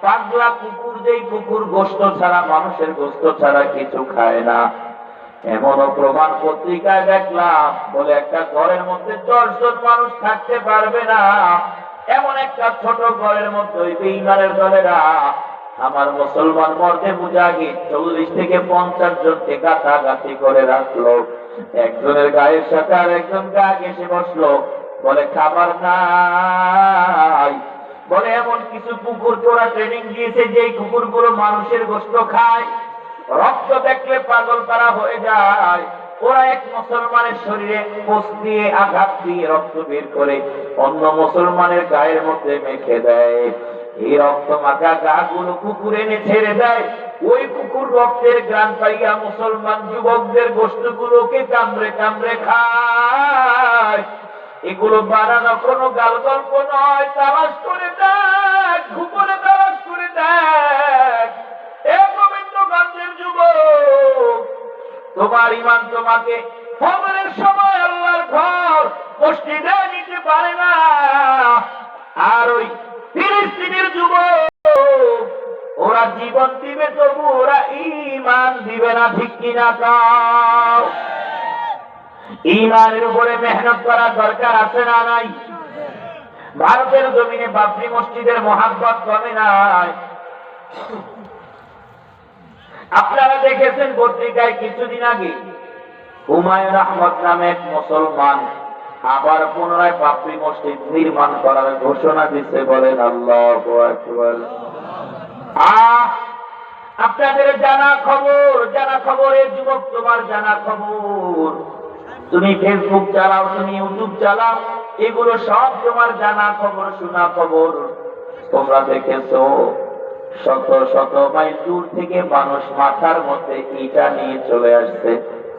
পাগলা কুকুর, যেই কুকুর গোশত ছাড়া, মানুষের গোশত ছাড়া কিছু খায় না, এমনও প্রমাণ পত্রিকায় দেখলাম, বলে একটা ঘরের মধ্যে 10 জন মানুষ থাকতে পারবে না, এমন একটা ছোট ঘরের মধ্যে ওই বেঈমানের দলেরা আমার মুসলমান মর্দে মুজাহিদ 40 থেকে 50 জনকে গাঁথাগাঁথি করে রাখলো। একজনের গায়ের সাথে আর একজন গা ঘেঁষে বসলো, বলে খাবার নাই, বলে এমন কিছু কুকুরকে ওরা ট্রেনিং দিয়েছে যে কুকুরগুলো মানুষের গোশত খায়, রক্ত দেখলে পাগল তারা হয়ে যায়, ওরা এক মুসলমানের শরীরে কোষ দিয়ে আঘাত দিয়ে রক্ত বের করে অন্য মুসলমানের গায়ের মধ্যে মেখে দেয়, এই রক্ত মাখা গা গুলো কুকুর এনে ছেড়ে দেয়, ওই কুকুর রক্তের ঘ্রাণ পাইয়া মুসলমান যুবকদের গোশতগুলোকে কামড়ে কামড়ে খায়। এগুলো বানানো কোনো গাল গল্প নয়, তালাশ করে দেখ, গোপনে তালাশ করে দেখ। এ গোবিন্দগঞ্জের যুবক, তোমার ঈমান তোমাকে ফজরের সময় আল্লাহর ঘর মসজিদে নিতে পারে না, আর ওই ফিলিস্তিনের যুবক ওরা জীবন দিবে তবু ওরা ঈমান দিবে না, ঠিক কিনা কও? ঈমানের উপরে মেহনত করার দরকার আছে না নাই? ভারতের জমিনে বাবরি মসজিদের মহাব্বত কমে নাই। আপনারা দেখেছেন পত্রিকায় কিছুদিন আগে হুমায়ুন আহমদ নামে এক মুসলমান আবার পুনরায় বাবরি মসজিদ নির্মাণ করার ঘোষণা দিচ্ছে। বলেন আল্লাহু আকবার। আপনাদের জানা খবর এ যুবক, তোমার জানা খবর, তুমি ফেসবুক চালাও, তুমি ইউটিউব চালাও, এগুলো সব তোমার জানা খবর, শোনা খবর। তোমরা দেখেছো শত শত মাইল দূর থেকে মানুষ মাথার মধ্যে ইটা নিয়ে চলে আসছে।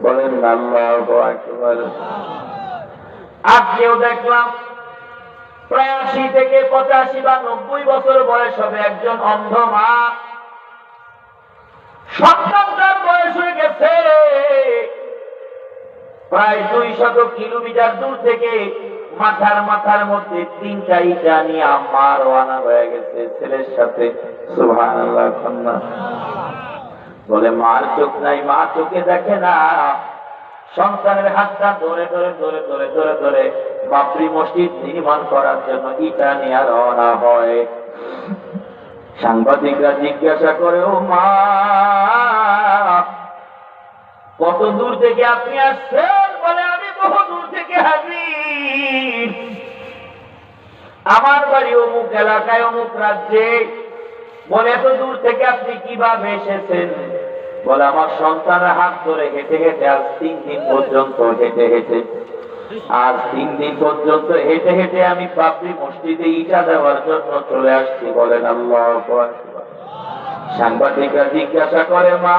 বলেন আল্লাহু আকবার। আজকেও দেখলাম প্রায় 80 থেকে 85 বা 90 বছর বয়স হবে একজন অন্ধ মা, সন্তানটার বয়স হয়ে গেছে, প্রায় 200 কিলোমিটার দূর থেকে মাথার মধ্যে 3টা ইটা নিয়ে আম্মা রওনা হয়ে গেছে ছেলের সাথে। সুবহানাল্লাহ। বলে মার চোখ নাই, মা চোখে দেখে না, সন্তানের হাতটা ধরে ধরে ধরে ধরে ধরে ধরে বাবরি মসজিদ নির্মাণ করার জন্য ইটা নিয়ে রওনা হয়। সাংবাদিকরা জিজ্ঞাসা করে, ও মা, কত দূর থেকে আপনি আসছেন? বলে আমি বহু দূর থেকে হাজির, আমার বাড়ি অমুক এলাকায় অমুক রাজ্যে। বলে এত দূর থেকে আপনি কিভাবে এসেছেন? বলে আমার সন্তানের হাত ধরে হেঁটে হেঁটে আজ 3 দিন পর্যন্ত হেঁটে হেঁটে আমি বাবরি মসজিদে ইটা দেওয়ার জন্য চলে আসছি। বলেন আল্লাহু আকবার। সাংবাদিকরা জিজ্ঞাসা করে, মা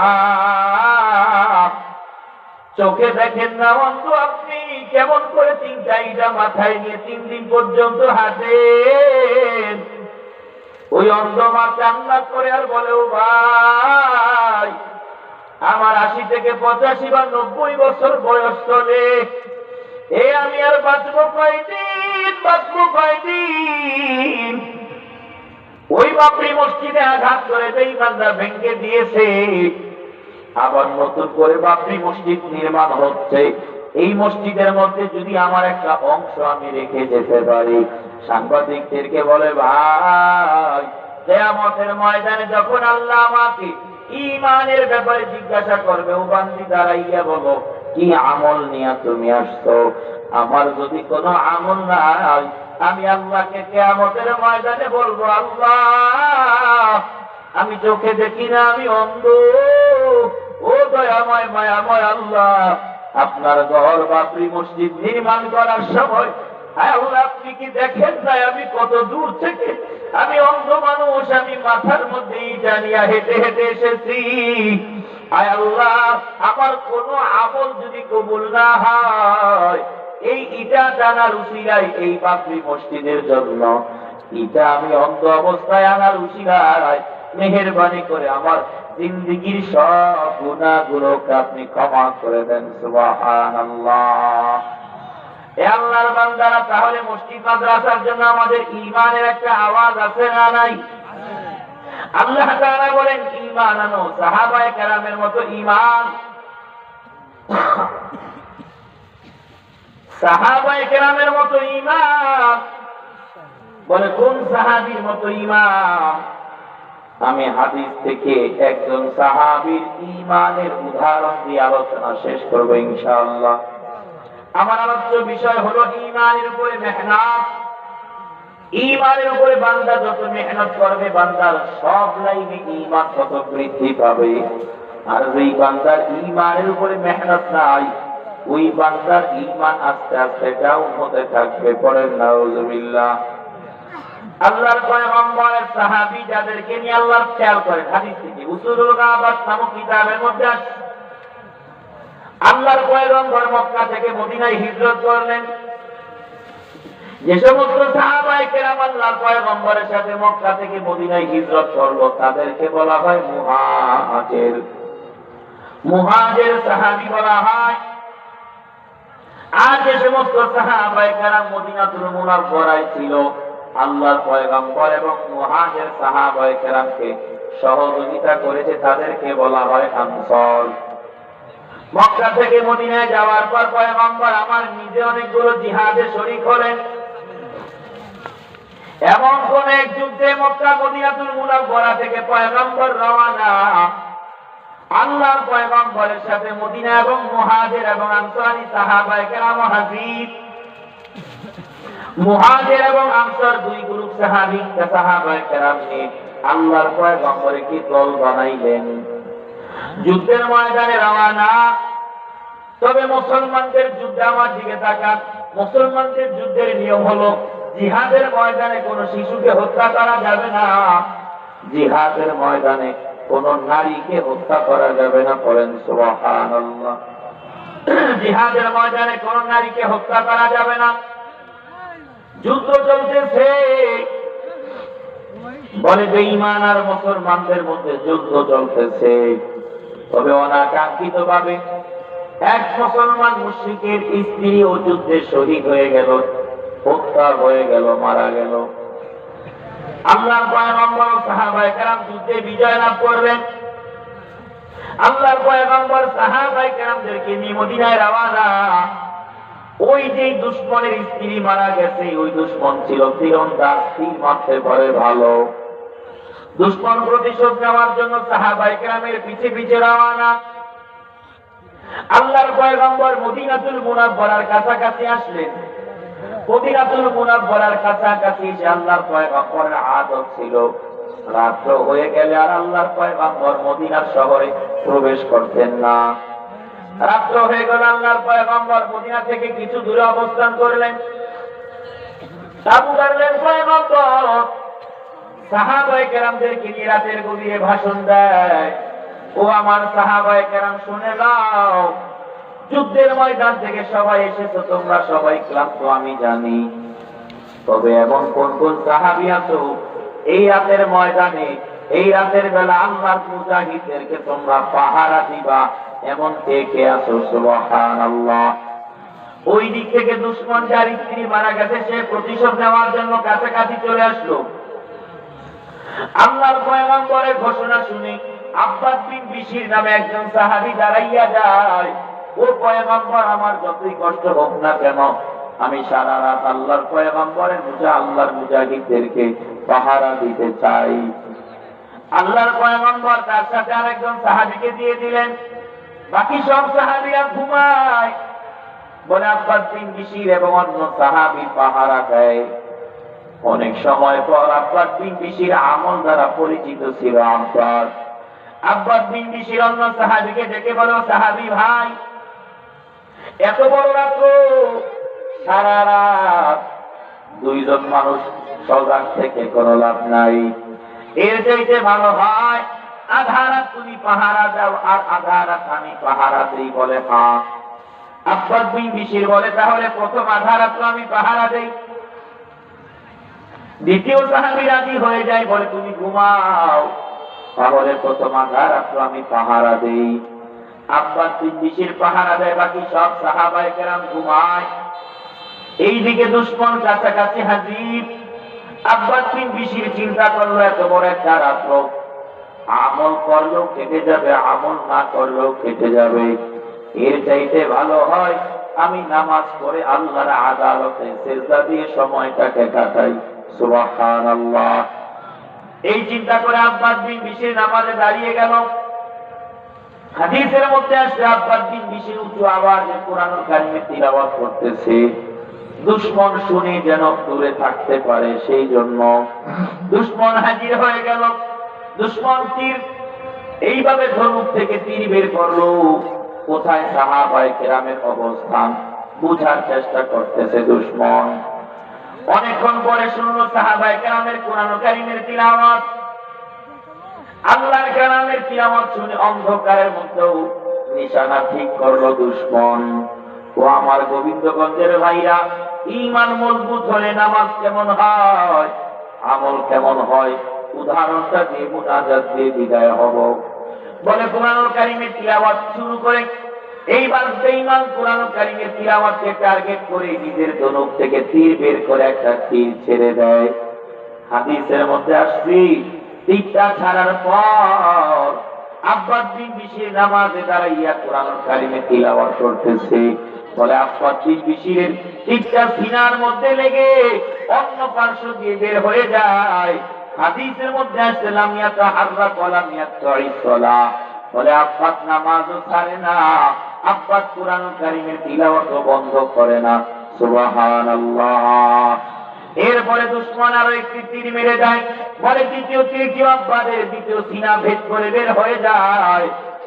চোখে দেখেন না অন্ধ আপনি, কেমন করে চিন্তাইটা মাথায় নিয়ে 3 দিন পর্যন্ত হাঁটেন। ওই অন্ধ মা কান্না করে আর বলে, ও ভাই, আমার 80 থেকে 85 বা 90 বছর বয়স চলে, আমি আর বাঁচবো কয়দিন, বাঁচবো কয়দিন। ওই বাবরি মসজিদে আঘাত করে বেঈমানরা ভেঙে দিয়েছে, আবার নতুন করে বাবরি মসজিদ নির্মাণ হচ্ছে। এই মসজিদের মধ্যে যদি আমার একটা অংশ আমি রেখে যেতে পারি, সাংবাদিকদেরকে বলে, ভাই, কিয়ামতের ময়দানে যখন আল্লাহ আমাকে ঈমানের ব্যাপারে জিজ্ঞাসা করবে, ও বান্দি দাঁড়াইয়া বলো, কি আমল নিয়ে তুমি আসছো? আমার যদি কোনো আমল নাই, আমি আল্লাহকে কিয়ামতের ময়দানে বলবো, আল্লাহ, আমি চোখে দেখি না, আমি অন্ধ, ও দয়াময় মায়াময় আল্লাহ, আপনার ঘর বাবরি মসজিদ নির্মাণ করার সময় আল্লাহ আপনি কি দেখেন নাই আমি কত দূর থেকে, আমি অন্ধ মানুষ, আমি মাথার মধ্যেই জানিয়া হেঁটে হেঁটে এসেছি। আয় আল্লাহ, আমার কোন আমল যদি কবুল না হয়, এই ইটা টানার উসিলায়, এই বাবরি মসজিদের জন্য ইটা আমি অন্ধ অবস্থায় আনার উসিলায় মেহেরবানি করে আমার জিন্দেগীর সব গুনাহগুলোকে আপনি ক্ষমা করে দেন। সুবহানাল্লাহ। এ আল্লাহর বান্দারা, তাহলে মসজিদ মাদ্রাসার জন্য আমাদের ঈমানের একটা আওয়াজ আছে না নাই? আল্লাহ তাআলা বলেন, ঈমান আনো সাহাবায়ে কেরামের মতো ঈমান। সাহাবায়ে কেরামের মতো ঈমান বলে, কোন সাহাবীর মতো ঈমান? আমি হাদিস থেকে একজন সাহাবীর ঈমানের উদাহরণ দিয়ে আলোচনা শেষ করব ইনশাআল্লাহ। আমার আলোচ্য বিষয় হলো ঈমানের উপরে মেহনত। ঈমানের উপরে বান্দা যত মেহনত করবে, বান্দার সব লাইনে ঈমান তত বৃদ্ধি পাবে। আর যেই বান্দার ঈমানের উপরে মেহনত নাই, ওই বান্দার ঈমান আস্তে আস্তে ডাউন হতে থাকবে। পড়েন নাউজুবিল্লাহ। আল্লাহর পয়গম্বরের সাহাবী যাদেরকে নিয়ে আল্লাহ খেয়াল করেন, হাদিস থেকে উসুলুল গাবাত নামক কিতাবের মধ্যে আছে, আল্লাহর পয়গম্বর মক্কা থেকে মদিনায় হিজরত করলেন। যে সমস্ত সাহাবায়ে কেরাম আল্লাহর পয়গম্বরের সাথে মক্কা থেকে মদিনায় হিজরত করলো, তাদেরকে বলা হয় মুহাজির। মুহাজির সাহাবী বলা হয়। আর যে সমস্ত সাহাবায়ে কেরাম মদিনাতুল মুনাওয়ারায় ছিল, আল্লাহর পয়গম্বর এবং মুহাজির সাহাবায়ে কেরামকে সহযোগিতা করেছে, তাদেরকে বলা হয় আনসার। মক্কা থেকে মদিনায় যাওয়ার পর পয়গম্বর আমার নিজে অনেকগুলো জিহাদে শরীক হলেন। এমন কোন এক যুদ্ধে মক্কা মদিনাতুল মুনাওয়ারা থেকে পয়গম্বর রওনা, আল্লাহর পয়গম্বরের সাথে মদিনা এবং মুহাজির এবং আনসারী সাহাবায়ে কেরাম হাজির। মুহাজির এবং আনসার দুই গ্রুপ সাহাবায়ে কেরাম নিয়ে আল্লাহর পয়গম্বর কি দল বানাইলেন, যুদ্ধের ময়দানে রওনা। তবে মুসলমানদের যুদ্ধে আমার দিকে তাকান। মুসলমানদের যুদ্ধের নিয়ম হলো, জিহাদের ময়দানে কোন শিশুকে হত্যা করা যাবে না, জিহাদের ময়দানে কোন নারীকে হত্যা করা যাবে না। পড়েন সুবহানাল্লাহ। জিহাদের ময়দানে কোন নারীকে হত্যা করা যাবে না। যুদ্ধ চলতেছে, বলে বেঈমান আর মুসলমানদের মধ্যে যুদ্ধ চলতেছে। তবে অনাকাঙ্ক্ষিত ভাবে এক মুসলমান মুশরিকের স্ত্রী ও যুদ্ধে শহীদ হয়ে গেল, হত্যা হয়ে গেল, মারা গেল। আল্লাহর পয়গম্বর সাহাবায়ে কেরাম যুদ্ধে বিজয় লাভ করলেন। আল্লাহর পয়গম্বর সাহাবায়ে কেরামদেরকে নিয়ে মদিনায় রওনা। ওই যে দুশমনের স্ত্রী মারা গেছে, ওই দুশমন ছিল তীরন্দাজ, তীর মারতে পারে ভালো। দুশমন প্রতিশোধ নেওয়ার জন্য সাহাবায়ে কেরামের পিছে পিছে রওনা। আল্লাহর পয়গম্বর মদিনাতুল মুনাওয়ারার কাছাকাছি আসলেন। মদিনাতুল মুনাওয়ারার কাছাকাছি এসে আল্লাহর পয়গম্বরের আদত ছিল, রাত্র হয়ে গেলে আর আল্লাহর পয়গম্বর মদিনার শহরে প্রবেশ করতেন না। রাত্র হয়ে গেল, আল্লাহর পয়গম্বর মদিনা থেকে কিছু দূরে অবস্থান করলেন, তাঁবু গাড়লেন। পয়গম্বর সাহাবায়ে কেরামদেরকে নিয়ে রাতের গভীরে ভাষণ দেয়, ও আমার সাহাবায়ে কেরাম শুনে নাও, যুদ্ধের ময়দান থেকে সবাই এসেছো, তোমরা সবাই ক্লান্ত আমি জানি, তবে এমন কোন কোন সাহাবী আছো এই রাতের ময়দানে, এই রাতের বেলা আল্লাহর মুজাহিদদেরকে তোমরা পাহারা দিবা, এমন কে কে আছো? সুবহানাল্লাহ। ওই দিক থেকে দুশমন যার স্ত্রী মারা গেছে সে প্রতিশোধ নেওয়ার জন্য কাছাকাছি চলে আসলো। আল্লাহর পয়গম্বরের ঘোষণা শুনে আব্বাস বিন বিশির নামে একজন সাহাবী দাঁড়াইয়া যায়, ও পয়গম্বর, আমার যতই কষ্ট হোক না কেন আমি সারা রাত আল্লাহর পয়গম্বরের আল্লাহর মুজাহিদদেরকে পাহারা দিতে চাই। আল্লাহর পয়গম্বর তার সাথে আরেকজন সাহাবীকে দিয়ে দিলেন। বাকি সব সাহাবীরা ঘুমায়। বলে আব্বাস বিন বিশির এবং অন্য সাহাবী পাহারা দেয়। অনেক সময় পর আব্বাস বিন বিশির আমল দ্বারা পরিচিত ছিল আব্বাস। আব্বাস বিন বিশির অন্য সাহাবীকে ডেকে বলো, সাহাবী ভাই, এত বড় রাত্র, সারা রাত দুইজন মানুষ সজাগ থেকে কোনো লাভ নাই, এর চাইতে ভালো হয় আধা রাত তুমি পাহারা দাও আর আধা রাত আমি পাহারা দিই। বলে হ্যাঁ। আব্বাস বিন বিশির বলে, তাহলে প্রথম আধা রাত আমি পাহারা দেই। দ্বিতীয় সাহাবী রাজি হয়ে যায়, বলে তুমি ঘুমাও, তাহলে প্রথম আধা রাত আমি পাহারা দেই। আব্বাস বিন বিশির পাহারা দেয়, বাকি সব সাহাবায়ে কেরাম ঘুমায়। এইদিকে দুশমন কাছাকাছি হাজির। আব্বাস বিন বিশির চিন্তা করলো, এত বড় একটা রাত্র, আমল করলেও কেটে যাবে, আমল না করলেও কেটে যাবে, এর চাইতে ভালো হয় আমি নামাজ পড়ে আল্লাহর আদালতে সিজদা দিয়ে সময়টাকে কাটাই। সুবহানাল্লাহ। এই চিন্তা করে আব্বাস বিন বিশির নামাজে দাঁড়িয়ে গেল। হাদিসের মধ্যে আসছে আব্বাস বিন বিশির উঁচু আওয়াজে কোরআনুল কারীমের তিলাওয়াত করতেছে। দুশমন শুনে যেন দূরে থাকতে পারে, সেই জন্য দুশমন হাজির হয়ে গেল। দুশমন তীর এইভাবে ধনুক থেকে তীর বের করলো। কোথায় সাহাবায়ে কেরামের অবস্থান বুঝার চেষ্টা করতেছে দুশমন। অনেকক্ষণ পরে শুনলো সাহাবায়ে কেরামের কোরআনুল কারীমের তিলাওয়াত। আল্লাহর কালামের তিলাওয়াত শুনে অন্ধকারের মধ্যেও নিশানা ঠিক করলো দুশমন। ও আমার গোবিন্দগঞ্জের ভাইরা, ঈমান মজবুত হলে নামাজ কেমন হয়, আমল কেমন হয়, উদাহরণটা দিয়ে মুনাজাত দিয়ে বিদায় হব। বলে কোরআনুল কারীমের তিলাওয়াত শুরু করে এইবার বেঈমান কোরআনুল কারীমের তিলাওয়াতকে টার্গেট করে নিজের ধনুক থেকে তীর বের করে একটা তীর ছেড়ে দেয়। হাদিসের মধ্যে আসছে তীরটা ছাড়ার পর আব্বাস বিন বিশির নামাজে দাঁড়াইয়া কোরআনুল কারীমের তিলাওয়াত করতেছে। বলে আব্বাস বিন বিশিরের তীরটা সিনার মধ্যে লেগে অন্য পার্শ্ব দিয়ে বের হয়ে যায়। হাদিসের মধ্যে আসছে লাম ইয়াতাহাররাক ওয়া লাম ইয়াততাইস সালাহ। বলে আব্বাস নামাজও ছাড়ে না, আব্বাস কোরআনুল কারীমের তিলাওয়াতও বন্ধ করে না। সুবহানাল্লাহ। এরপরে দুশমন আরো একটি তীর মেরে যায়। বলে দ্বিতীয় তীরটি আব্বাসের দ্বিতীয় সিনা ভেদ করে বের হয়ে যায়।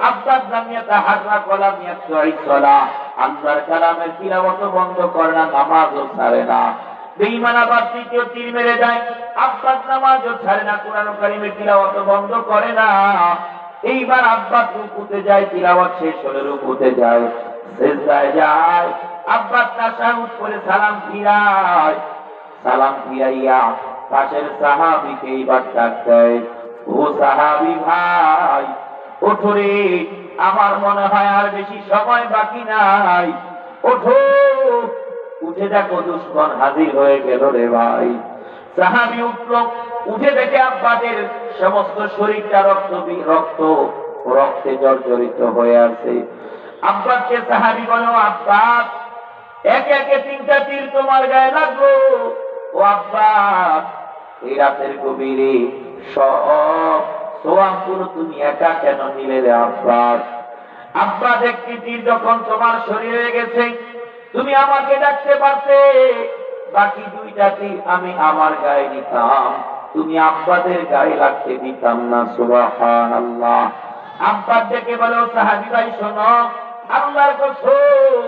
আব্বাস লাম ইয়াতাহাররাক ওয়া লাম ইয়াততাইস সালাহ, আল্লাহর কালামের তিলাওয়াতও বন্ধ করে না, নামাজও ছাড়ে না। বেঈমান আবার তৃতীয় তীর মেরে যায়। আব্বাস নামাজও ছাড়ে না, কোরআনুল কারীমের তিলাওয়াতও বন্ধ করে না। এইবার আব্বাস রুকুতে যায়, তিলাওয়াত শেষ হলে রুকুতে যায়, সিজদায় যায়। আব্বাস তাশাহুদ করে সালাম ফিরায়। সালাম ফিরাইয়া পাশের সাহাবীকে এইবার ডাক দেয়, ও সাহাবী ভাই, ওঠো রে, আমার মনে হয় আর বেশি সময় বাকি নাই, ওঠো। উঠে দেখো দুশমন হাজির হয়ে গেল রে ভাই। সাহাবী উঠল, উঠে দেখে আব্বাসের সমস্ত শরীরটা রক্তে জর্জরিত হয়ে আছে। আব্বাসকে সাহাবী বলে, আব্বাস, একে একে তিনটা তীর তোমার গায়ে লাগলো। ও আব্বাস, এই রাতের গভীরে সব সোয়াবগুলো তুমি একা কেন নিলে রে আব্বাস? আব্বাস, একটি তীর যখন তোমার শরীরে গেছে তুমি আমাকে ডাকতে পারতে, বাকি দুইটা তীর আমি আমার গায়ে নিতাম, তুমি আব্বাসের গায়ে লাগতে দিতাম না। সুবহানাল্লাহ। আব্বাস ডেকে বলো, সাহাবী ভাই শোনো, আল্লাহর কসম,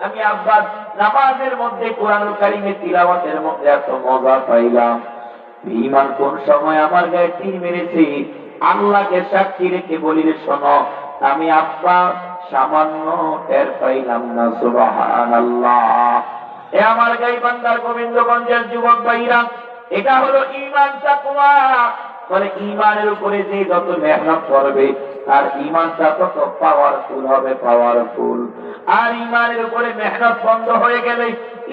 আমি আব্বাস নামাজের মধ্যে কোরআনুল কারীমের তিলাওয়াতের মধ্যে এত মজা পাইলাম, ঈমান কোন সময় আমার গায়ে তীর মেরেছে, আল্লাহকে সাক্ষী রেখে বলি রে শোনো, আমি আব্বা সামান্য টের পাইলাম না। সুবহানাল্লাহ। এ আমার গাইবান্ধার গোবিন্দগঞ্জের যুবক ভাইরা, এটা হলো ঈমান তাকওয়া। বলে ঈমানের উপরে যে যত মেহনত করবে আর ঈমানটা তত পাওয়ারফুল হবে, পাওয়ারফুল। আর ঈমানের উপরে মেহনত বন্ধ হয়ে গেলে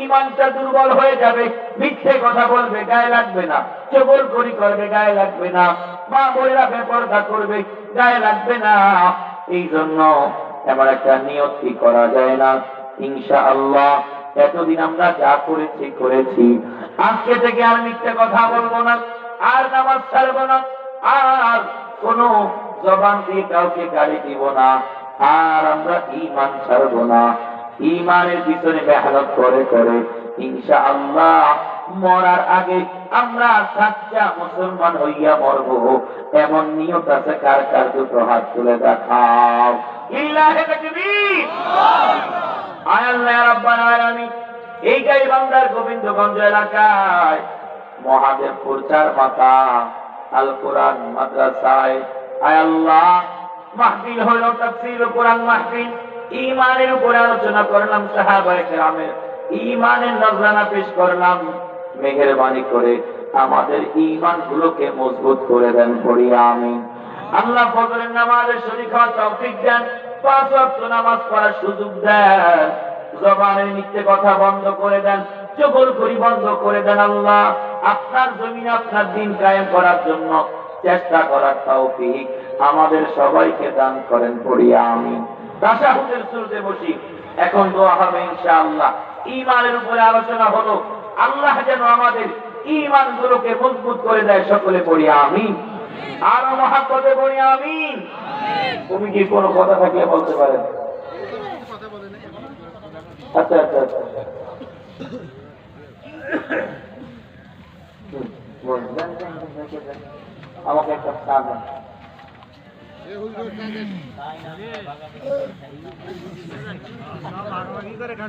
ঈমানটা দুর্বল হয়ে যাবে। মিথ্যে কথা বলবে, গায়ে লাগবে না। চগলখড়ি করবে, গায়ে লাগবে না। মা বোনেরা বেপরদা করবে, গায়ে লাগবে না। এই জন্য এমন একটা নিয়ত কি করা যায় না? ইনশাআল্লাহ এতদিন আমরা যা করেছি করেছি, আজকে থেকে আর মিথ্যে কথা বলবো না, আর নামাজ ছাড়বো না, আর কোন জবান দিয়ে কাউকে গালি দিব না, আর আমরা ঈমান ছাড়বো না। ঈমানের পিছনে মেহনত করে করে ইনশাআল্লাহ মরার আগে আমরা সাচ্চা মুসলমান হইয়া মরবো, এমন নিয়ত আছে কার কার? দুটো হাত তুলে দেখাও। লিল্লাহি তাকবীর। আয় আল্লাহ রাব্বাল আলামিন। এই গাইবান্ধার গোবিন্দগঞ্জ এলাকায় মহাদেবপুর চার মাথা আল কোরআন মাদ্রাসায় আয় আল্লাহ মাহফিল হলো, তাফসীর কোরআন মাহফিল। ঈমানের উপরে আলোচনা করলাম, সাহাবায়ে কেরামের ঈমানের নজরানা পেশ করলাম। মেহেরবানি করে আমাদের ঈমান গুলোকে মজবুত করে দেন, পড়ি আমিন। আল্লাহ ফজরের নামাজে শরীক হওয়ার তৌফিক দেন, 5 ওয়াক্ত নামাজ পড়ার সুযোগ দেন, জবানের মিথ্যে কথা বন্ধ করে দেন, চগলখড়ি বন্ধ করে দেন। আল্লাহ আপনার জমিনে আপনার দিন কায়েম করার জন্য চেষ্টা করার তৌফিক আমাদের সবাইকে দান করেন, পড়ি আমিন। তাশাহুদের শুরুতে বসি, এখন দোয়া হবে ইনশাআল্লাহ। ঈমানের উপরে আলোচনা হলো, আল্লাহ যেন আমাদের ঈমান গুলোকে মজবুত করে দেয়, সকলে পড়ি আমিন। আর মহাব্বতে পড়ি আমিন। তুমি কি কোনো কথা থাকলে বলতে পারেন? আচ্ছা আচ্ছা আচ্ছা, আমাকে একটা চা দেন। করে